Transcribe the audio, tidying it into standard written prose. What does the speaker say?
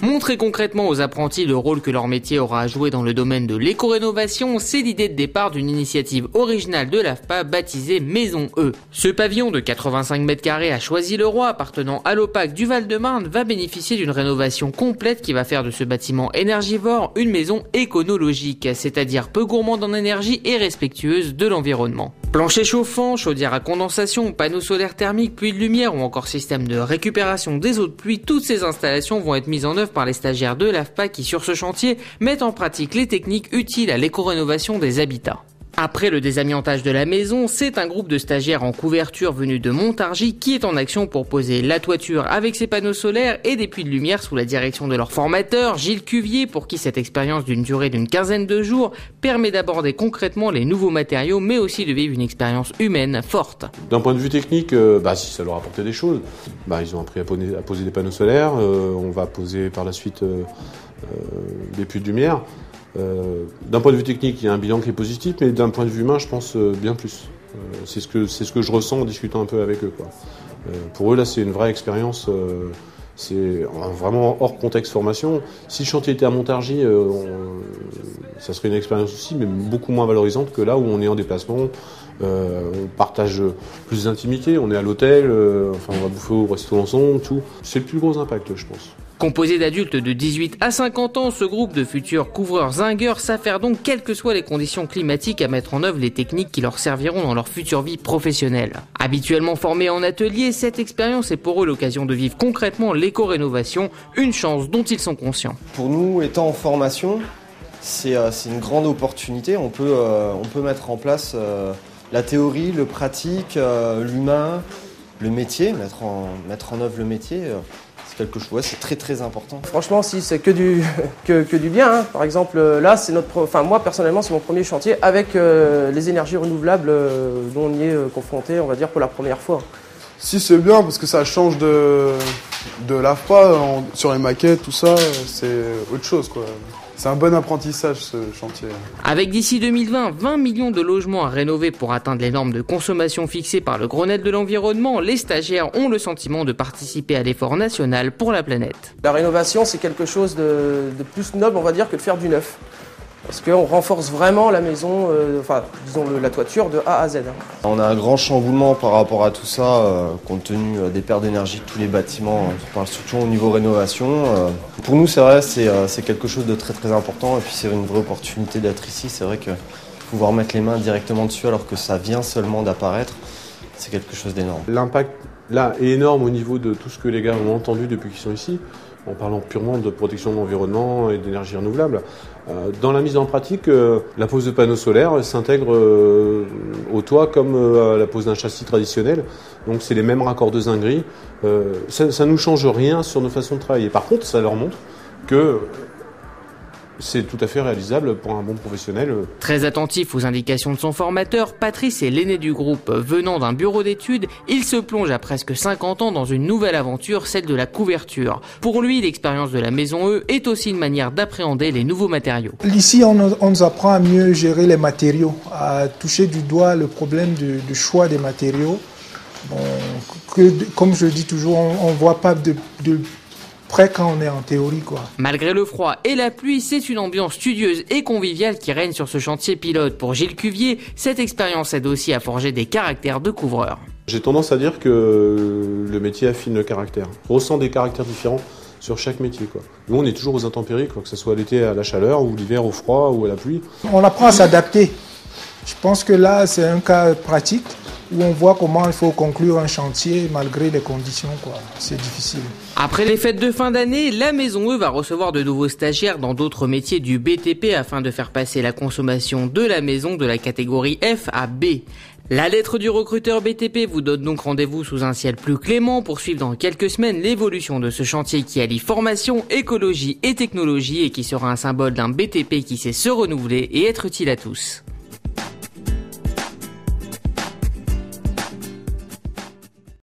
Montrer concrètement aux apprentis le rôle que leur métier aura à jouer dans le domaine de l'éco-rénovation, c'est l'idée de départ d'une initiative originale de l'AFPA baptisée Maison E. Ce pavillon de 85 mètres carrés à Choisy-le-Roi, appartenant à l'OPAC du Val-de-Marne, va bénéficier d'une rénovation complète qui va faire de ce bâtiment énergivore une maison éconologique, c'est-à-dire peu gourmande en énergie et respectueuse de l'environnement. Plancher chauffant, chaudière à condensation, panneaux solaires thermiques, pluie de lumière ou encore système de récupération des eaux de pluie, toutes ces installations vont être mises en œuvre par les stagiaires de l'AFPA qui, sur ce chantier, mettent en pratique les techniques utiles à l'éco-rénovation des habitats. Après le désamiantage de la maison, c'est un groupe de stagiaires en couverture venus de Montargis qui est en action pour poser la toiture avec ses panneaux solaires et des puits de lumière sous la direction de leur formateur, Gilles Cuvier, pour qui cette expérience d'une durée d'une quinzaine de jours permet d'aborder concrètement les nouveaux matériaux, mais aussi de vivre une expérience humaine forte. D'un point de vue technique, si ça leur apportait des choses, ils ont appris à poser des panneaux solaires, on va poser par la suite des puits de lumière. D'un point de vue technique, il y a un bilan qui est positif, mais d'un point de vue humain, je pense bien plus. C'est ce que je ressens en discutant un peu avec eux, quoi. Pour eux, là, c'est une vraie expérience. C'est vraiment hors contexte formation. Si le chantier était à Montargis, ça serait une expérience aussi, mais beaucoup moins valorisante que là où on est en déplacement. On partage plus d'intimité, on est à l'hôtel, on va bouffer au resto ensemble, tout. C'est le plus gros impact, je pense. Composé d'adultes de 18 à 50 ans, ce groupe de futurs couvreurs zingueurs s'affaire donc, quelles que soient les conditions climatiques, à mettre en œuvre les techniques qui leur serviront dans leur future vie professionnelle. Habituellement formés en atelier, cette expérience est pour eux l'occasion de vivre concrètement l'éco-rénovation, une chance dont ils sont conscients. Pour nous, étant en formation, c'est une grande opportunité. On peut mettre en place la théorie, le pratique, l'humain, le métier, mettre en œuvre le métier. Quelque chose, c'est très très important. Franchement, si c'est que du bien, hein. Par exemple, là, c'est moi personnellement, c'est mon premier chantier avec les énergies renouvelables dont on y est confronté, on va dire, pour la première fois. Si, c'est bien parce que ça change de l'AFPA sur les maquettes, tout ça, c'est autre chose, quoi. C'est un bon apprentissage, ce chantier. Avec d'ici 2020, 20 millions de logements à rénover pour atteindre les normes de consommation fixées par le Grenelle de l'environnement, les stagiaires ont le sentiment de participer à l'effort national pour la planète. La rénovation, c'est quelque chose de plus noble, on va dire, que de faire du neuf. Parce qu'on renforce vraiment la maison, la toiture de A à Z. On a un grand chamboulement par rapport à tout ça, compte tenu des pertes d'énergie de tous les bâtiments, on parle surtout au niveau rénovation. Pour nous, c'est vrai, c'est quelque chose de très très important et puis c'est une vraie opportunité d'être ici. C'est vrai que pouvoir mettre les mains directement dessus alors que ça vient seulement d'apparaître, c'est quelque chose d'énorme. L'impact là est énorme au niveau de tout ce que les gars ont entendu depuis qu'ils sont ici, en parlant purement de protection de l'environnement et d'énergie renouvelable. Dans la mise en pratique, la pose de panneaux solaires s'intègre au toit comme à la pose d'un châssis traditionnel. Donc c'est les mêmes raccords de zinguerie. Ça ne nous change rien sur nos façons de travailler. Par contre, ça leur montre que c'est tout à fait réalisable pour un bon professionnel. Très attentif aux indications de son formateur, Patrice est l'aîné du groupe. Venant d'un bureau d'études, il se plonge à presque 50 ans dans une nouvelle aventure, celle de la couverture. Pour lui, l'expérience de la Maison E est aussi une manière d'appréhender les nouveaux matériaux. Ici, on nous apprend à mieux gérer les matériaux, à toucher du doigt le problème du choix des matériaux. Comme je dis toujours, on ne voit pas de près quand on est en théorie, quoi. Malgré le froid et la pluie, c'est une ambiance studieuse et conviviale qui règne sur ce chantier pilote. Pour Gilles Cuvier, cette expérience aide aussi à forger des caractères de couvreurs. J'ai tendance à dire que le métier affine le caractère. On ressent des caractères différents sur chaque métier, quoi. Nous, on est toujours aux intempéries, quoi, que ce soit l'été à la chaleur ou l'hiver au froid ou à la pluie. On apprend à s'adapter. Je pense que là, c'est un cas pratique où on voit comment il faut conclure un chantier malgré les conditions, quoi. C'est difficile. Après les fêtes de fin d'année, la Maison E va recevoir de nouveaux stagiaires dans d'autres métiers du BTP afin de faire passer la consommation de la maison de la catégorie F à B. La lettre du recruteur BTP vous donne donc rendez-vous sous un ciel plus clément pour suivre dans quelques semaines l'évolution de ce chantier qui allie formation, écologie et technologie et qui sera un symbole d'un BTP qui sait se renouveler et être utile à tous.